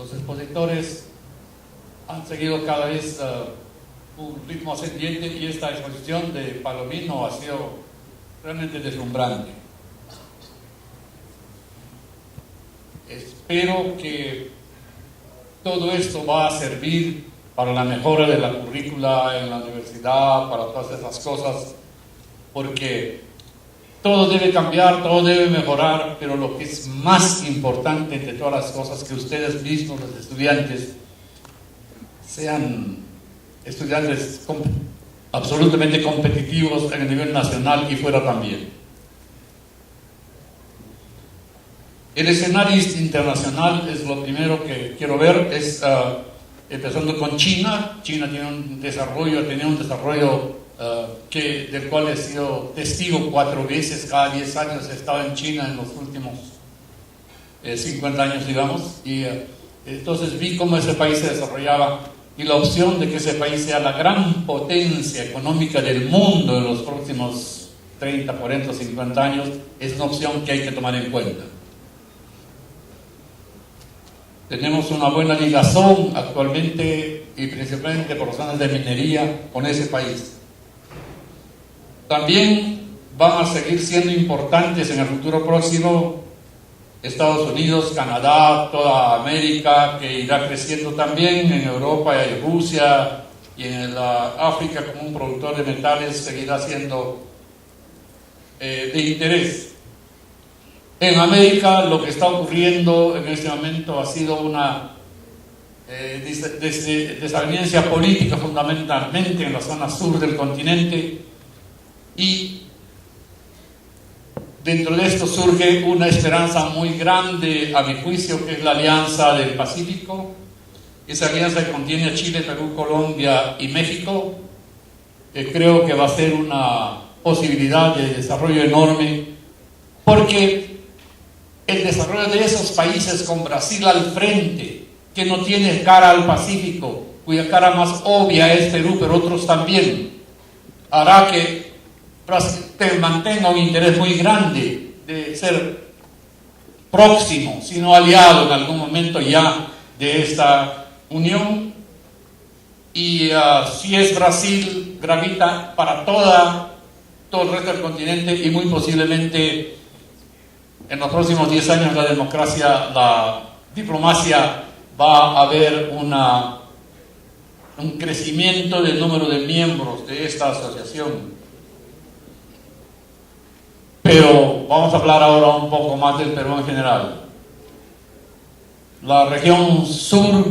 Los expositores han seguido cada vez un ritmo ascendiente y esta exposición de Palomino ha sido realmente deslumbrante. Espero que todo esto va a servir para la mejora de la currícula en la universidad, para todas esas cosas, porque todo debe cambiar, todo debe mejorar, pero lo que es más importante entre todas las cosas, que ustedes mismos, los estudiantes, sean estudiantes absolutamente competitivos en el nivel nacional y fuera también. El escenario internacional es lo primero que quiero ver, es empezando con China. China tiene un desarrollo, del cual he sido testigo 4 veces, cada 10 años he estado en China en los últimos 50 años, digamos, y entonces vi cómo ese país se desarrollaba, y la opción de que ese país sea la gran potencia económica del mundo en los próximos 30, 40, 50 años es una opción que hay que tomar en cuenta. Tenemos una buena ligazón actualmente y principalmente por razones de minería con ese país. También van a seguir siendo importantes en el futuro próximo Estados Unidos, Canadá, toda América, que irá creciendo también, en Europa y Rusia, y en África como un productor de metales seguirá siendo de interés. En América lo que está ocurriendo en este momento ha sido una desaveniencia política fundamentalmente en la zona sur del continente, y dentro de esto surge una esperanza muy grande, a mi juicio, que es la Alianza del Pacífico. Esa alianza que contiene a Chile, Perú, Colombia y México, creo que va a ser una posibilidad de desarrollo enorme, porque el desarrollo de esos países con Brasil al frente, que no tiene cara al Pacífico, cuya cara más obvia es Perú, pero otros también, hará que Brasil mantenga un interés muy grande de ser próximo, si no aliado en algún momento ya de esta unión. Y si es Brasil, gravita para todo el resto del continente, y muy posiblemente en los próximos 10 años la diplomacia va a haber un crecimiento del número de miembros de esta asociación. Pero vamos a hablar ahora un poco más del Perú en general. La región sur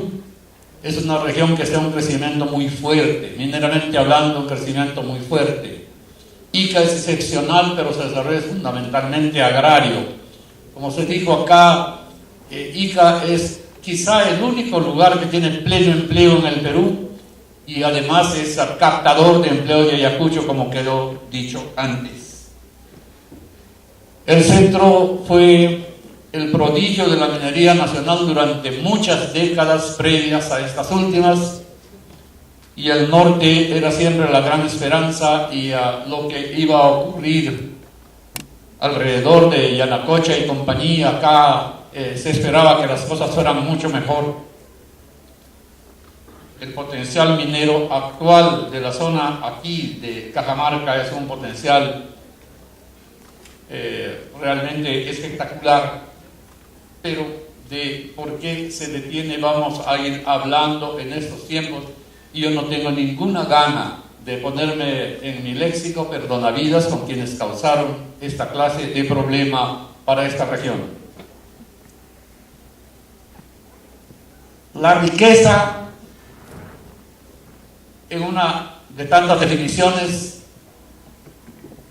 es una región que está en un crecimiento muy fuerte, mineralmente hablando, un crecimiento muy fuerte. Ica es excepcional, pero se desarrolla fundamentalmente agrario. Como se dijo acá, Ica es quizá el único lugar que tiene pleno empleo en el Perú, y además es captador de empleo de Ayacucho, como quedó dicho antes. El centro fue el prodigio de la minería nacional durante muchas décadas previas a estas últimas, y el norte era siempre la gran esperanza, y lo que iba a ocurrir alrededor de Yanacocha y compañía. Acá se esperaba que las cosas fueran mucho mejor. El potencial minero actual de la zona aquí de Cajamarca es un potencial realmente espectacular, pero de por qué se detiene vamos a ir hablando en estos tiempos, y yo no tengo ninguna gana de ponerme en mi léxico perdonavidas con quienes causaron esta clase de problema para esta región. La riqueza, en una de tantas definiciones,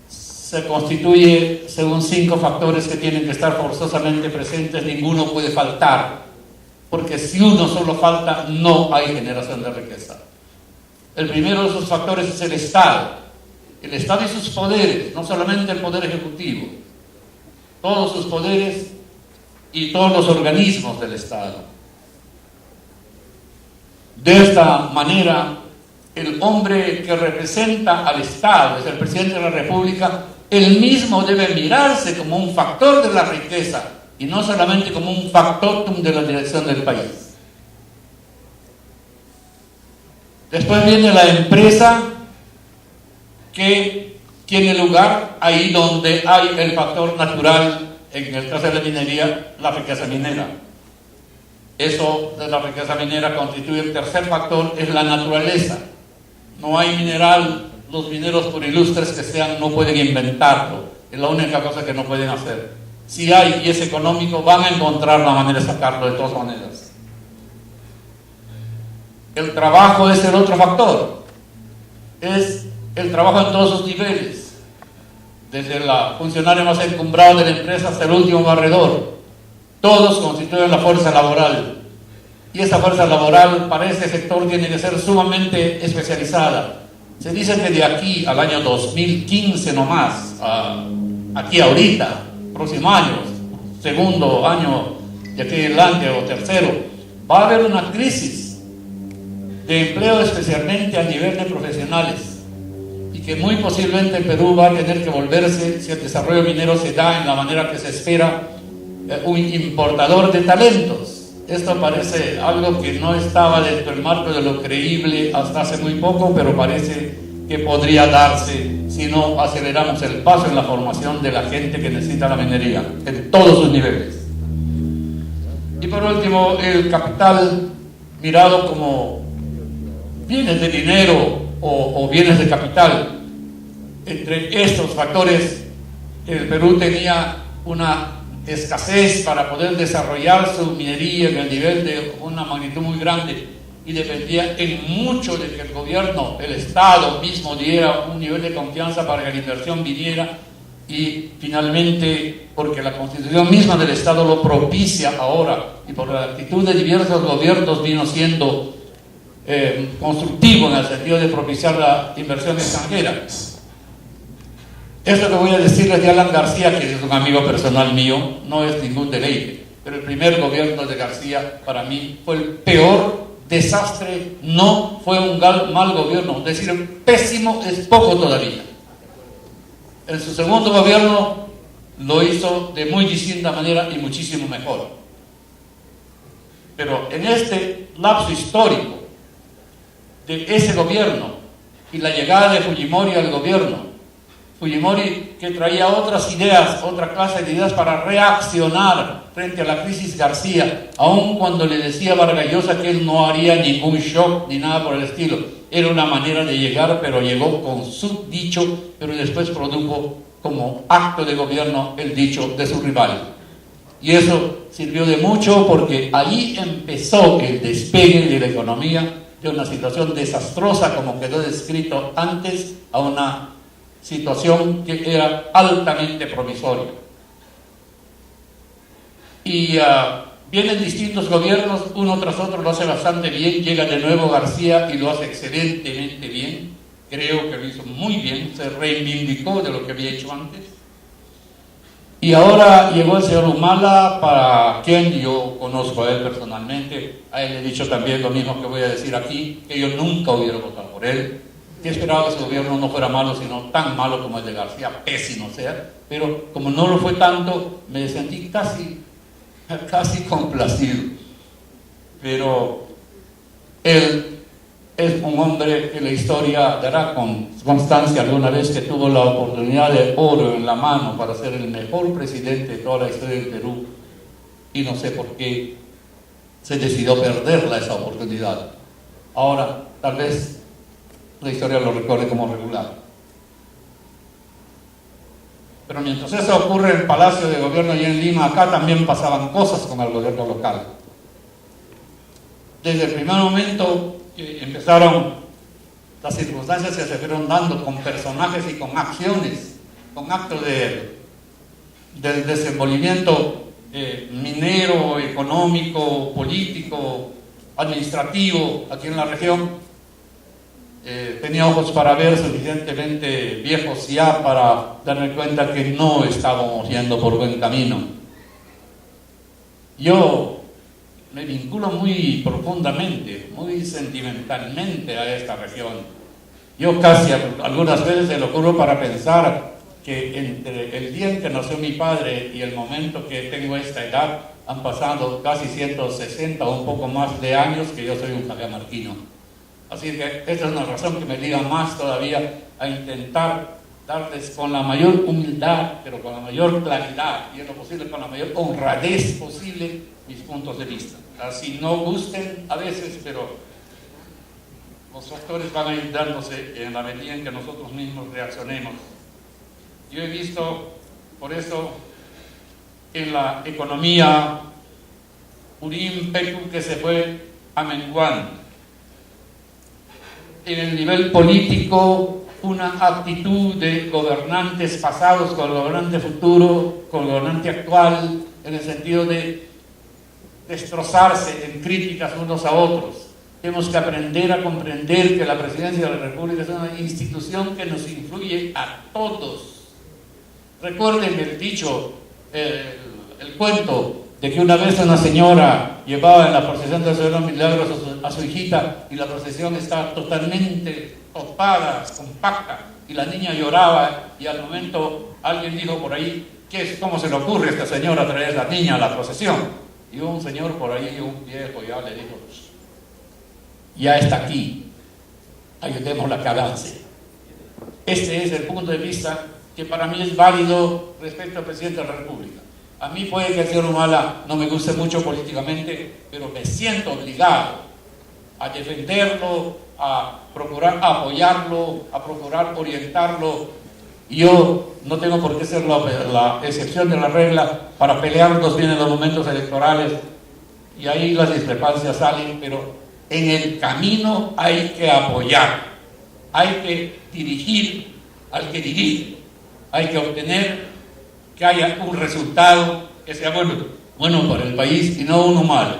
se constituye según 5 factores que tienen que estar forzosamente presentes. Ninguno puede faltar, porque si uno solo falta, no hay generación de riqueza. El primero de esos factores es el Estado y sus poderes, no solamente el poder ejecutivo, todos sus poderes y todos los organismos del Estado. De esta manera, el hombre que representa al Estado, es el presidente de la República, él mismo debe mirarse como un factor de la riqueza y no solamente como un factotum de la dirección del país. Después viene la empresa que tiene lugar ahí donde hay el factor natural, en el caso de la minería, la riqueza minera. Eso de la riqueza minera constituye el tercer factor, es la naturaleza. No hay mineral, los mineros por ilustres que sean no pueden inventarlo, es la única cosa que no pueden hacer. Si hay y es económico, van a encontrar la manera de sacarlo de todas maneras. El trabajo es el otro factor, es el trabajo en todos sus niveles, desde el funcionario más encumbrado de la empresa hasta el último barredor. Todos constituyen la fuerza laboral, y esa fuerza laboral para ese sector tiene que ser sumamente especializada. Se dice que de aquí al año 2015 nomás, aquí ahorita, próximo año, segundo año de aquí adelante o tercero, va a haber una crisis de empleo, especialmente a nivel de profesionales, y que muy posiblemente el Perú va a tener que volverse, si el desarrollo minero se da en la manera que se espera, un importador de talentos. Esto parece algo que no estaba dentro del marco de lo creíble hasta hace muy poco, pero parece que podría darse si no aceleramos el paso en la formación de la gente que necesita la minería, en todos sus niveles. Y por último, el capital mirado como bienes de dinero o bienes de capital. Entre estos factores, el Perú tenía una escasez para poder desarrollar su minería en el nivel de una magnitud muy grande, y dependía en mucho de que el gobierno, el Estado mismo diera un nivel de confianza para que la inversión viniera, y finalmente porque la Constitución misma del Estado lo propicia ahora, y por la actitud de diversos gobiernos vino siendo constructivo en el sentido de propiciar la inversión extranjera. Esto que voy a decirles de Alan García, que es un amigo personal mío, no es ningún deleite, pero el primer gobierno de García para mí fue el peor desastre, no fue un mal gobierno, decir pésimo es poco todavía. En su segundo gobierno lo hizo de muy distinta manera y muchísimo mejor. Pero en este lapso histórico de ese gobierno y la llegada de Fujimori al gobierno, Fujimori que traía otras ideas, otra clase de ideas para reaccionar frente a la crisis García, aun cuando le decía a Vargas Llosa que él no haría ningún shock ni nada por el estilo. Era una manera de llegar, pero llegó con su dicho, pero después produjo como acto de gobierno el dicho de su rival. Y eso sirvió de mucho porque ahí empezó el despegue de la economía de una situación desastrosa, como quedó descrito antes, a una situación que era altamente provisoria. Y vienen distintos gobiernos, uno tras otro lo hace bastante bien, llega de nuevo García y lo hace excelentemente bien, creo que lo hizo muy bien, se reivindicó de lo que había hecho antes. Y ahora llegó el señor Humala, para quien yo conozco a él personalmente, a él le he dicho también lo mismo que voy a decir aquí, que yo nunca hubiera votado por él. Yo esperaba que su gobierno no fuera malo, sino tan malo como el de García, pésimo sea, pero como no lo fue tanto, me sentí casi complacido. Pero él es un hombre que la historia dará constancia alguna vez que tuvo la oportunidad de oro en la mano para ser el mejor presidente de toda la historia del Perú, y no sé por qué se decidió perderla esa oportunidad. Ahora, tal vez la historia lo recuerde como regular. Pero mientras eso ocurre en el Palacio de Gobierno y en Lima, acá también pasaban cosas con el gobierno local. Desde el primer momento que empezaron las circunstancias que se fueron dando con personajes y con acciones, con actos del desenvolvimiento minero, económico, político, administrativo aquí en la región, tenía ojos para ver, suficientemente viejos ya para darme cuenta que no estábamos yendo por buen camino. Yo me vinculo muy profundamente, muy sentimentalmente a esta región. Yo casi algunas veces se lo juro para pensar que entre el día en que nació mi padre y el momento que tengo esta edad han pasado casi 160 o un poco más de años que yo soy un cajamarquino. Así que esta es una razón que me liga más todavía a intentar darles con la mayor humildad, pero con la mayor claridad y en lo posible con la mayor honradez posible mis puntos de vista. Así no gusten a veces, pero los factores van a ir dándose en la medida en que nosotros mismos reaccionemos. Yo he visto, por eso, en la economía un ímpetu que se fue amenguando. En el nivel político, una actitud de gobernantes pasados con gobernante futuro, con gobernante actual, en el sentido de destrozarse en críticas unos a otros. Tenemos que aprender a comprender que la Presidencia de la República es una institución que nos influye a todos. Recuerden el dicho, el cuento de que una vez una señora llevaba en la procesión del Señor Milagros a su hijita y la procesión estaba totalmente topada, compacta, y la niña lloraba, y al momento alguien dijo por ahí, ¿cómo se le ocurre a esta señora traer a la niña a la procesión? Y un señor por ahí, un viejo, ya le dijo, ya está aquí, ayudémosla a que avance. Este es el punto de vista que para mí es válido respecto al presidente de la República. A mí puede que el señor Humala no me guste mucho políticamente, pero me siento obligado a defenderlo, a procurar apoyarlo, a procurar orientarlo. Yo no tengo por qué ser la excepción de la regla para pelearnos bien en los momentos electorales, y ahí las discrepancias salen, pero en el camino hay que apoyar, hay que dirigir al que dirige, hay que obtener que haya un resultado que sea bueno para el país y no uno malo.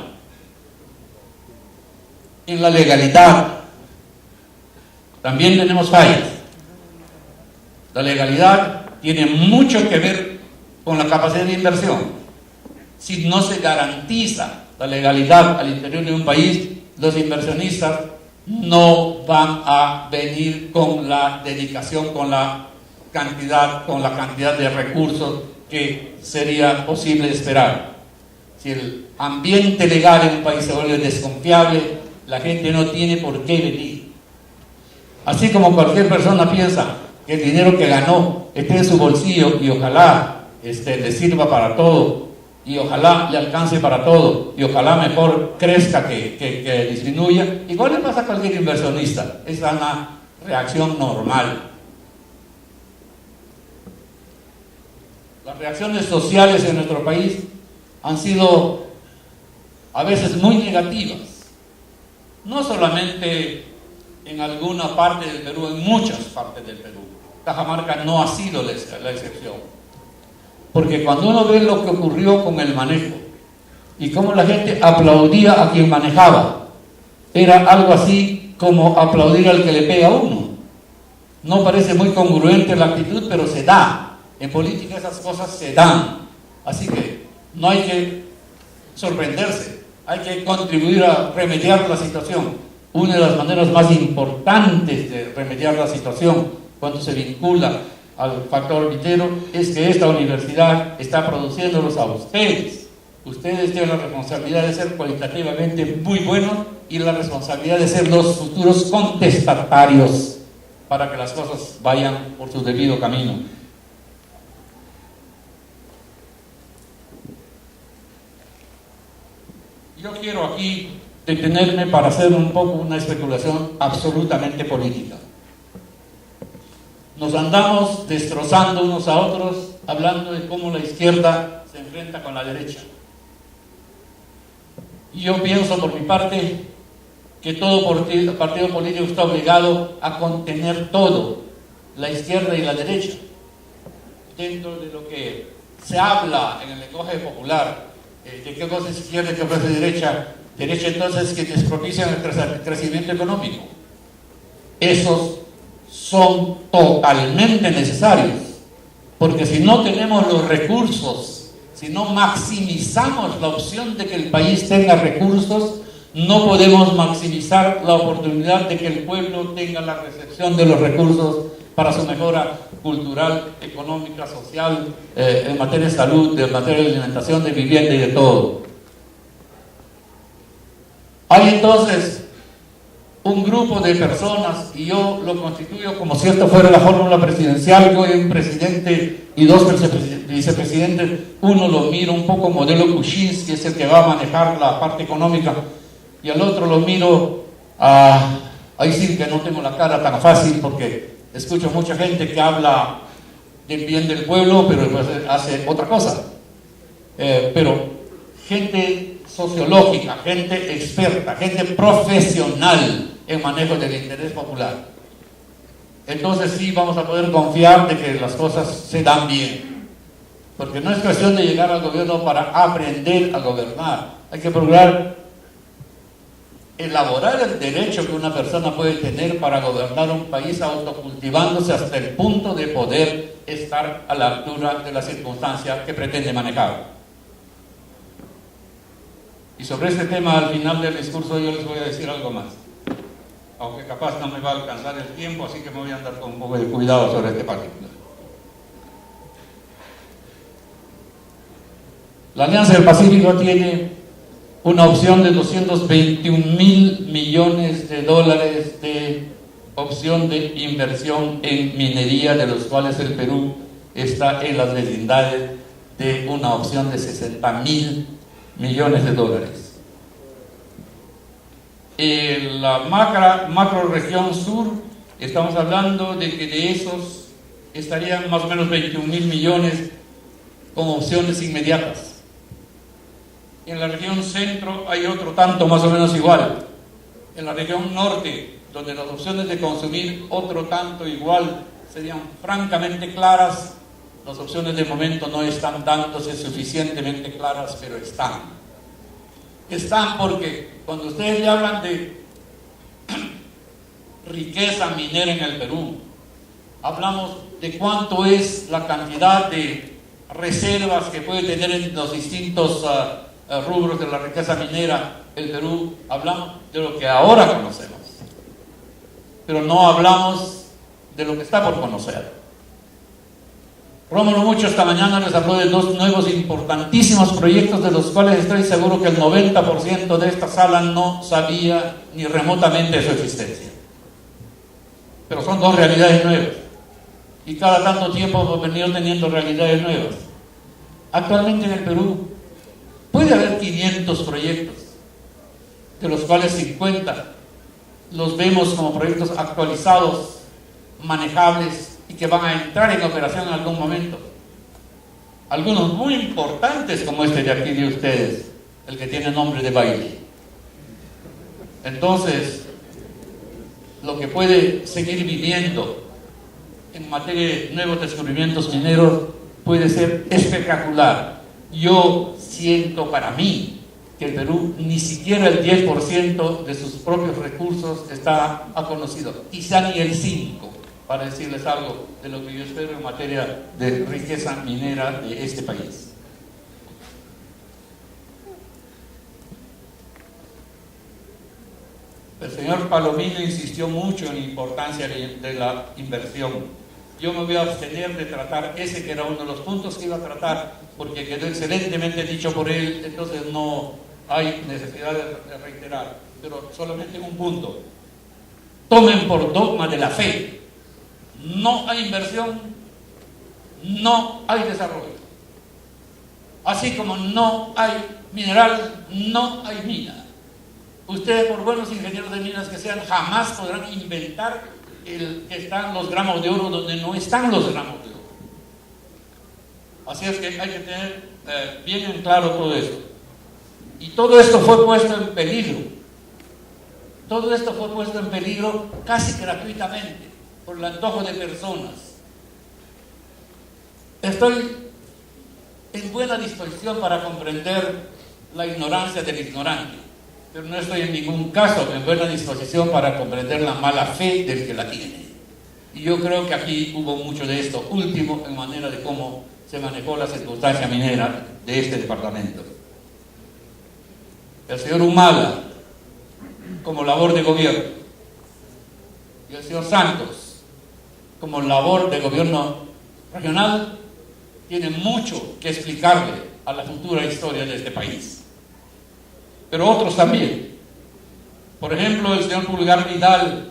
En la legalidad también tenemos fallas. La legalidad tiene mucho que ver con la capacidad de inversión. Si no se garantiza la legalidad al interior de un país, los inversionistas no van a venir con la dedicación, con la cantidad de recursos que sería posible esperar. Si el ambiente legal en un país se vuelve desconfiable, la gente no tiene por qué venir. Así como cualquier persona piensa que el dinero que ganó esté en su bolsillo y ojalá le sirva para todo, y ojalá le alcance para todo, y ojalá mejor crezca que disminuya, igual le pasa a cualquier inversionista. Es una reacción normal. Las reacciones sociales en nuestro país han sido a veces muy negativas, no solamente en alguna parte del Perú, en muchas partes del Perú. Cajamarca no ha sido la excepción, porque cuando uno ve lo que ocurrió con el manejo y cómo la gente aplaudía a quien manejaba, era algo así como aplaudir al que le pega a uno. No parece muy congruente la actitud, pero se da. En política esas cosas se dan, así que no hay que sorprenderse, hay que contribuir a remediar la situación. Una de las maneras más importantes de remediar la situación cuando se vincula al factor vitero es que esta universidad está produciéndolos a ustedes. Ustedes tienen la responsabilidad de ser cualitativamente muy buenos y la responsabilidad de ser los futuros contestatarios para que las cosas vayan por su debido camino. Yo quiero aquí detenerme para hacer un poco una especulación absolutamente política. Nos andamos destrozando unos a otros, hablando de cómo la izquierda se enfrenta con la derecha. Y yo pienso por mi parte que todo partido político está obligado a contener todo, la izquierda y la derecha, dentro de lo que se habla en el lenguaje popular. ¿De qué cosa es izquierda y qué cosa es derecha? Derecha entonces que despropician el crecimiento económico. Esos son totalmente necesarios, porque si no tenemos los recursos, si no maximizamos la opción de que el país tenga recursos, no podemos maximizar la oportunidad de que el pueblo tenga la recepción de los recursos para su mejora cultural, económica, social, en materia de salud, en materia de alimentación, de vivienda y de todo. Hay entonces un grupo de personas, y yo lo constituyo como si esto fuera la fórmula presidencial, yo hay un presidente y dos vicepresidentes, uno lo miro un poco modelo Kuczynski, es el que va a manejar la parte económica, y al otro lo miro, ahí sí que no tengo la cara tan fácil, porque escucho mucha gente que habla del bien del pueblo, pero después hace otra cosa, pero gente sociológica, gente experta, gente profesional en manejo del interés popular. Entonces sí vamos a poder confiar de que las cosas se dan bien, porque no es cuestión de llegar al gobierno para aprender a gobernar, hay que procurar elaborar el derecho que una persona puede tener para gobernar un país autocultivándose hasta el punto de poder estar a la altura de la circunstancia que pretende manejar. Y sobre este tema, al final del discurso, yo les voy a decir algo más. Aunque capaz no me va a alcanzar el tiempo, así que me voy a andar con un poco de cuidado sobre este particular. La Alianza del Pacífico tiene una opción de 221.000 millones de dólares de opción de inversión en minería, de los cuales el Perú está en las vecindades de una opción de 60.000 millones de dólares. En la macro región sur, estamos hablando de que de esos estarían más o menos 21.000 millones con opciones inmediatas. En la región centro hay otro tanto más o menos igual. En la región norte, donde las opciones de consumir otro tanto igual serían francamente claras, las opciones de momento no están dándose suficientemente claras, pero están. Están porque cuando ustedes le hablan de riqueza minera en el Perú, hablamos de cuánto es la cantidad de reservas que puede tener en los distintos rubros de la riqueza minera el Perú, hablamos de lo que ahora conocemos, pero no hablamos de lo que está por conocer. Rómulo Mucho esta mañana les habló de dos nuevos importantísimos proyectos de los cuales estoy seguro que el 90% de esta sala no sabía ni remotamente de su existencia. Pero son dos realidades nuevas y cada tanto tiempo hemos venido teniendo realidades nuevas. Actualmente en el Perú puede haber 500 proyectos, de los cuales 50 los vemos como proyectos actualizados, manejables y que van a entrar en operación en algún momento. Algunos muy importantes como este de aquí de ustedes, el que tiene nombre de baile. Entonces, lo que puede seguir viviendo en materia de nuevos descubrimientos mineros puede ser espectacular. Yo siento para mí que el Perú ni siquiera el 10% de sus propios recursos está conocido, quizá ni el 5%, para decirles algo de lo que yo espero en materia de riqueza minera de este país. El señor Palomino insistió mucho en la importancia de la inversión. Yo me voy a abstener de tratar ese que era uno de los puntos que iba a tratar, porque quedó excelentemente dicho por él, entonces no hay necesidad de reiterar, pero solamente un punto. Tomen por dogma de la fe: no hay inversión, no hay desarrollo. Así como no hay mineral, no hay mina. Ustedes, por buenos ingenieros de minas que sean, jamás podrán inventar que están los gramos de oro donde no están los gramos de oro. Así es que hay que tener bien en claro todo esto. Y todo esto fue puesto en peligro. Todo esto fue puesto en peligro casi gratuitamente por el antojo de personas. Estoy en buena disposición para comprender la ignorancia del ignorante, pero no estoy en ningún caso en buena disposición para comprender la mala fe del que la tiene. Y yo creo que aquí hubo mucho de esto último en manera de cómo se manejó la circunstancia minera de este departamento. El señor Humala, como labor de gobierno, y el señor Santos, como labor de gobierno regional, tiene mucho que explicarle a la futura historia de este país. Pero otros también. Por ejemplo, el señor Pulgar Vidal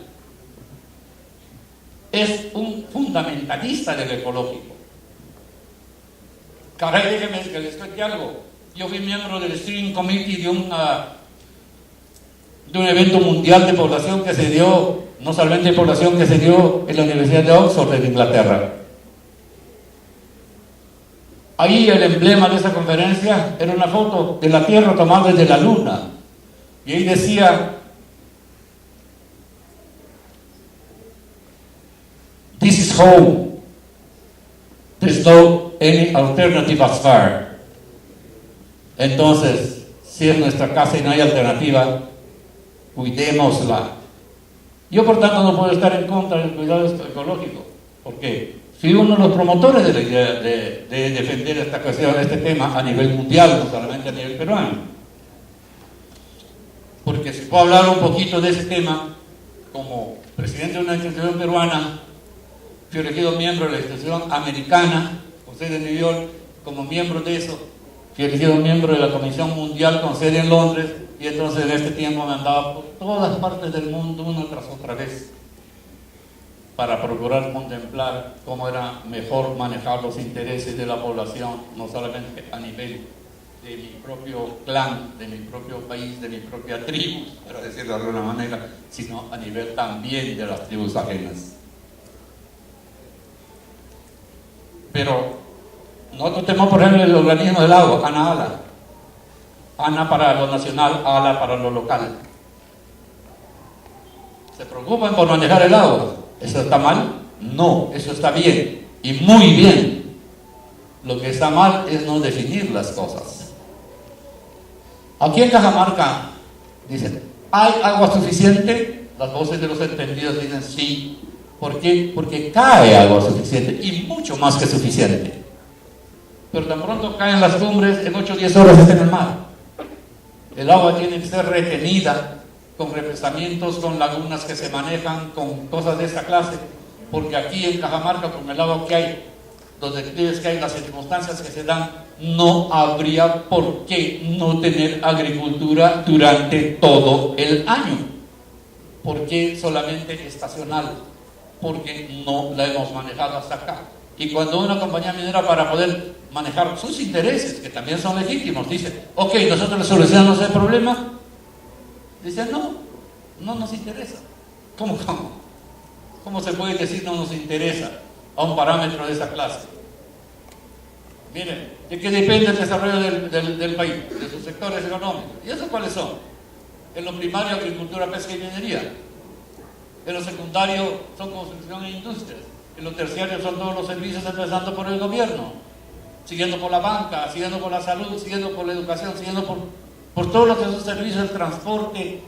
es un fundamentalista del ecológico. Caray, déjeme que les cuente algo. Yo fui miembro del Steering Committee de un evento mundial de población que se dio, no solamente de población, que se dio en la Universidad de Oxford en Inglaterra. Ahí el emblema de esa conferencia era una foto de la Tierra tomada desde la Luna. Y ahí decía: "This is home. There's no any alternative as far." Entonces, si es nuestra casa y no hay alternativa, cuidémosla. Yo, por tanto, no puedo estar en contra del cuidado ecológico, porque fui uno de los promotores de la idea de defender esta cuestión, este tema a nivel mundial, no solamente a nivel peruano. Porque si puedo hablar un poquito de ese tema, como presidente de una institución peruana, fui elegido miembro de la institución americana, con sede en New York, como miembro de eso, fui elegido miembro de la Comisión Mundial con sede en Londres, y entonces en este tiempo me andaba por todas partes del mundo, una tras otra vez, para procurar contemplar cómo era mejor manejar los intereses de la población, no solamente a nivel de mi propio clan, de mi propio país, de mi propia tribu, para decirlo de alguna manera, sino a nivel también de las tribus ajenas. Pero nosotros tenemos, por ejemplo, el organismo del agua, ANA-ALA. ANA para lo nacional, ALA para lo local. ¿Se preocupan por manejar el agua? ¿Eso está mal? No, eso está bien, y muy bien. Lo que está mal es no definir las cosas. Aquí en Cajamarca dicen: ¿hay agua suficiente? Las voces de los entendidos dicen sí. ¿Por qué? Porque cae agua suficiente, y mucho más que suficiente. Pero tan pronto caen las cumbres, en 8 o 10 horas está en el mar. El agua tiene que ser retenida con represamientos, con lagunas que se manejan, con cosas de esta clase, porque aquí en Cajamarca, con el agua que hay, los declives que hay, las circunstancias que se dan, no habría por qué no tener agricultura durante todo el año. ¿Por qué solamente estacional? Porque no la hemos manejado hasta acá. Y cuando una compañía minera, para poder manejar sus intereses, que también son legítimos, dice: ok, nosotros le solucionamos el problema, dice: no, no nos interesa. ¿Cómo se puede decir no nos interesa a un parámetro de esa clase? Miren, ¿de qué depende el desarrollo del país? De sus sectores económicos. ¿Y esos cuáles son? En lo primario, agricultura, pesca y minería. En lo secundario son construcción e industrias. En lo terciario son todos los servicios, empezando por el gobierno, siguiendo por la banca, siguiendo por la salud, siguiendo por la educación, siguiendo por todos los que son servicios, el transporte,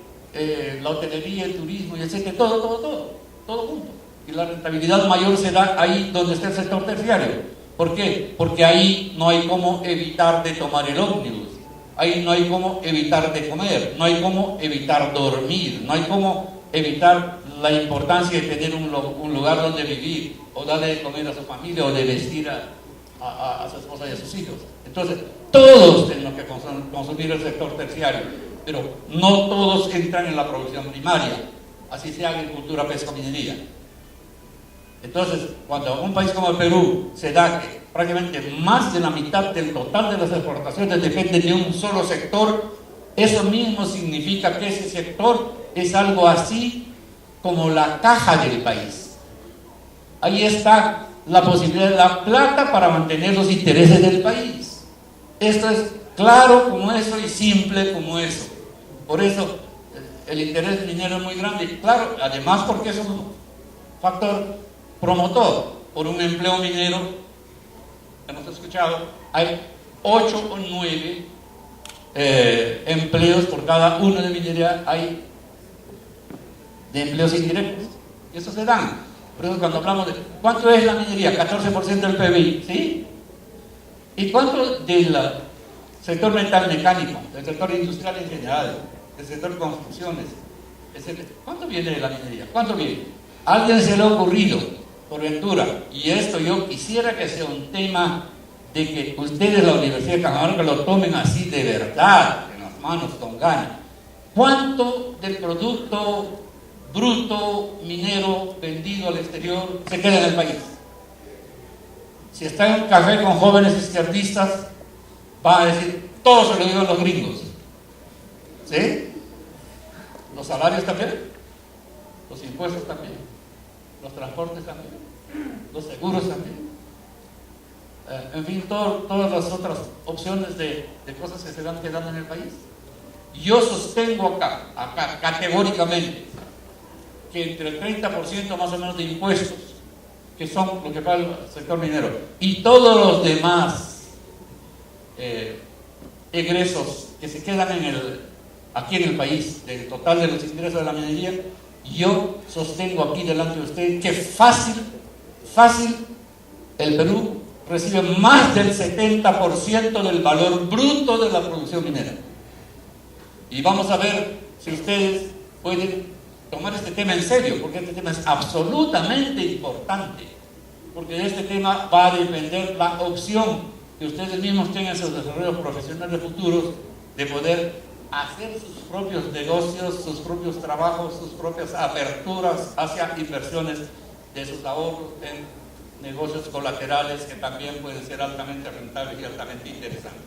la hotelería, el turismo, y etcétera, todo junto. Y la rentabilidad mayor se da ahí donde está el sector terciario. ¿Por qué? Porque ahí no hay cómo evitar de tomar el ómnibus, ahí no hay cómo evitar de comer, no hay cómo evitar dormir, no hay cómo evitar la importancia de tener un lugar donde vivir, o darle de comer a su familia, o de vestir a su esposa y a sus hijos. Entonces, todos tenemos que consumir el sector terciario, pero no todos entran en la producción primaria, así sea agricultura, pesca, minería. Entonces, cuando un país como el Perú se da que prácticamente más de la mitad del total de las exportaciones depende de un solo sector, eso mismo significa que ese sector es algo así como la caja del país. Ahí está la posibilidad de la plata para mantener los intereses del país. Esto es claro como eso y simple como eso. Por eso el interés minero es muy grande, y claro, además porque es un factor promotor. Por un empleo minero, hemos escuchado, hay 8 o 9 empleos por cada uno de minería, hay de empleos indirectos, y eso se dan. Por eso cuando hablamos de ¿cuánto es la minería? 14% del PBI, ¿sí? ¿Y cuánto del sector metal mecánico, del sector industrial en general, del sector construcciones, etcétera? ¿Cuánto viene de la minería? ¿Cuánto viene? ¿A alguien se le ha ocurrido, por ventura? Y esto yo quisiera que sea un tema de que ustedes, la Universidad de Cajamarca, lo tomen así de verdad, en las manos, con ganas. ¿Cuánto del producto producto bruto minero vendido al exterior se queda en el país. Si está en un café con jóvenes izquierdistas, van a decir, todo se lo llevan los gringos. ¿Sí? Los salarios también, los impuestos también, los transportes también, los seguros también. En fin, todas las otras opciones de cosas que se van quedando en el país. Yo sostengo acá categóricamente, que entre el 30% más o menos de impuestos, que son lo que paga el sector minero, y todos los demás egresos que se quedan aquí en el país, del total de los ingresos de la minería, yo sostengo aquí delante de ustedes que fácil, el Perú recibe más del 70% del valor bruto de la producción minera. Y vamos a ver si ustedes pueden tomar este tema en serio, porque este tema es absolutamente importante, porque de este tema va a depender la opción que ustedes mismos tengan en sus desarrollos profesionales futuros, de poder hacer sus propios negocios, sus propios trabajos, sus propias aperturas hacia inversiones de sus ahorros en negocios colaterales que también pueden ser altamente rentables y altamente interesantes.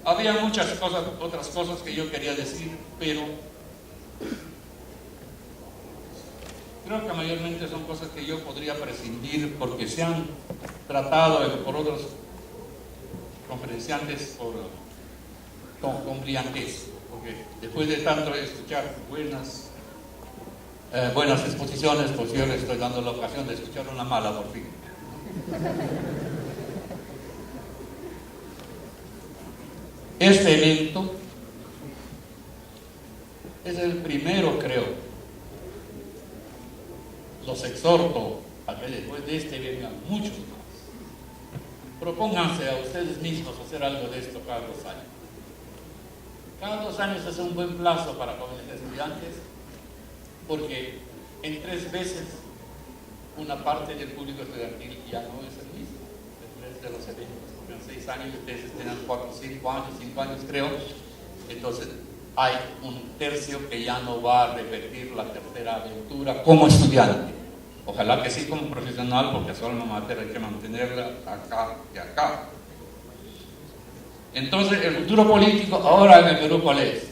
Había muchas cosas, otras cosas que yo quería decir, pero creo que mayormente son cosas que yo podría prescindir porque se han tratado por otros conferenciantes con brillantez, porque después de tanto escuchar buenas exposiciones, pues yo les estoy dando la ocasión de escuchar una mala por fin. Este evento es el primero, creo. Los exhorto a que después de este vengan muchos más. Propónganse a ustedes mismos hacer algo de esto cada 2 años. Cada 2 años es un buen plazo para jóvenes estudiantes, porque en 3 veces una parte del público estudiantil ya no es el mismo después de los eventos. En 6 años ustedes tienen 4, 5 años creo, entonces hay un tercio que ya no va a repetir la tercera aventura como estudiante. Ojalá que sí como profesional, porque solo una materia hay que mantenerla acá y acá. Entonces el futuro político ahora en el Perú, ¿cuál es?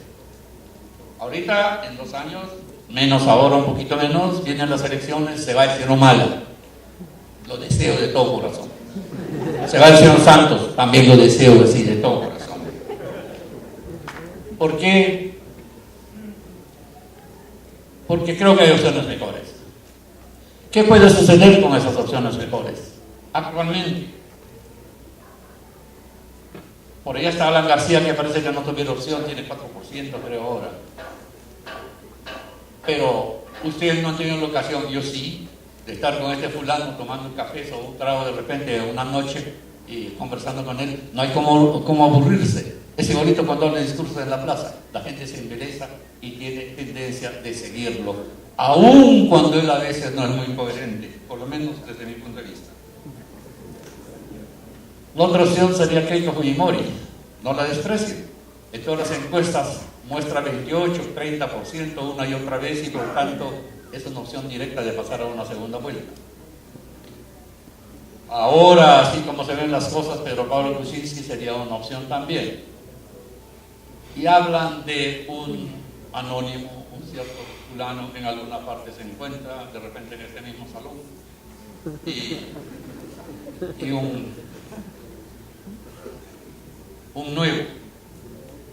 Ahorita en 2 años, menos ahora, un poquito menos, vienen las elecciones, se va el señor Humala, lo deseo de todo corazón. Se va el señor Santos, también lo deseo así de todo corazón. ¿Por qué? Porque creo que hay opciones mejores. ¿Qué puede suceder con esas opciones mejores? Actualmente, por allá está Alan García, que parece que no tuviera opción, tiene 4% creo ahora. Pero ustedes no han tenido la ocasión, yo sí, de estar con este fulano tomando un café o un trago de repente una noche y conversando con él. No hay como aburrirse. Es igualito cuando habla de discursos en la plaza. La gente se embeleza y tiene tendencia de seguirlo, aun cuando él a veces no es muy coherente, por lo menos desde mi punto de vista. La otra opción sería Keiko Fujimori. No la desprecien. En todas las encuestas muestra 28, 30% una y otra vez, y por tanto es una opción directa de pasar a una segunda vuelta. Ahora, así como se ven las cosas, Pedro Pablo Kuczynski sería una opción también. Y hablan de un anónimo, un cierto fulano en alguna parte se encuentra, de repente en este mismo salón, y un nuevo,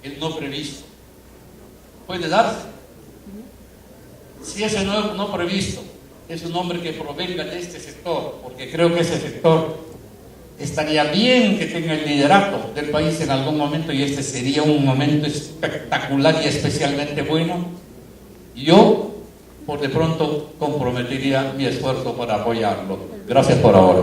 el no previsto. Puede darse. Si ese no previsto es un hombre que provenga de este sector, porque creo que ese sector estaría bien que tenga el liderato del país en algún momento, y este sería un momento espectacular y especialmente bueno, yo por de pronto comprometería mi esfuerzo para apoyarlo. Gracias por ahora.